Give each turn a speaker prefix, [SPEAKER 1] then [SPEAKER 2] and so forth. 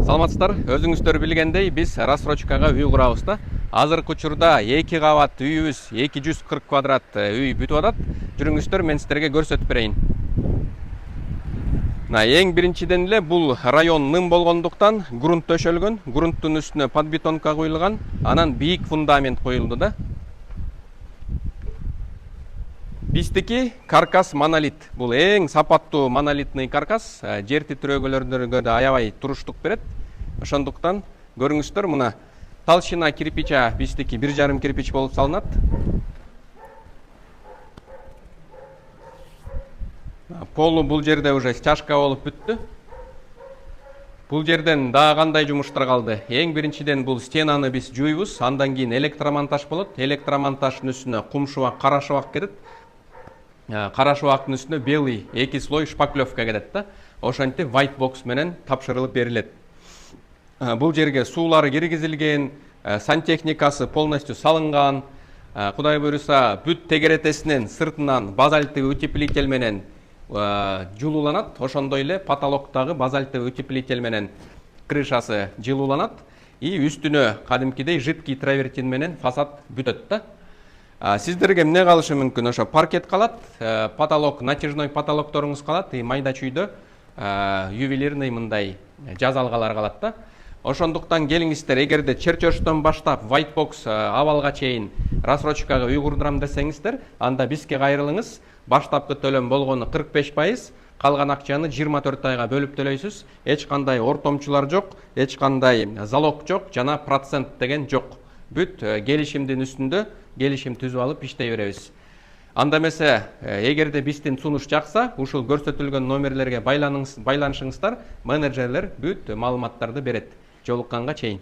[SPEAKER 1] Саламатсыздар, өзүңүздөр билгендей биз рассрочкага үй курабыз да. Азыркы учурда 2 кабат үйүбүз 240 квадрат үй бүтүп атат. Жүрүңүздөр, мен сиздерге көрсөтүп берейин. Эң биринчиден эле бул район ным болгондуктан грунт төшөлгөн, грунттун үстүнө подбетонка куюлган, анан бийик фундамент коюлду да. Биздики каркас монолит. Бул эң сапаттуу монолитный каркас, жер титирөөгөлөргө да аябай туруштук берет. Ошондуктан көрүңүздөр, мына толщина кирпича биздики 1,5 кирпич болуп салынат. Полу бул жерде уже стяжка болуп бүттү. Бул жерден дагы кандай жумуштар калды? Эң биринчиден бул стенаны биз жууйбуз, андан кийин электромонтаж болот. Электромонтаждын үстүнө кум шубак, кара шубак кетет. Кара шубактын үстүнө белый 2 слой шпаклевка кетет да. Ошентип white box менен тапшырылып берилет. Бул жерге суулары киргизилген, сантехникасы полностью салынган. Кудай буюрса, бүт тегеретесинен сыртынан базальтовый утеплитель менен жылууланат. Ошондой эле потолоктогу базальтовый утеплитель менен крышасы жылууланат. И үстүнө кадимкидей жидкий травертин менен фасад бүтөт да. Сиздерге эмне калышы мүмкүн? Ошо паркет калат, потолок, натяжной потолокторуңуз калат, и майда чүйдө ювелирный мындай жазалгалар калат да. Ошондуктан келиңиздер, эгерде чертеждон баштап white box абалга чейин рассрочкага үй курдурам десеңиздер, анда бизге кайрылыңыз. Баштапкы төлөм болгону 45%, калган акчаны 24 айга бөлүп төлөйсүз. Эч кандай ортомчулар жок, эч кандай залог жок, жана процент деген жок. Бүт келишимдин үстүндө келишим түзүп алып иштей беребиз. Анда эмесе, эгерде биздин сунуш жакса, ушул көрсөтүлгөн номерлерге байланышыңыздар, менеджерлер бүт маалыматтарды берет. Жолукканга чейин.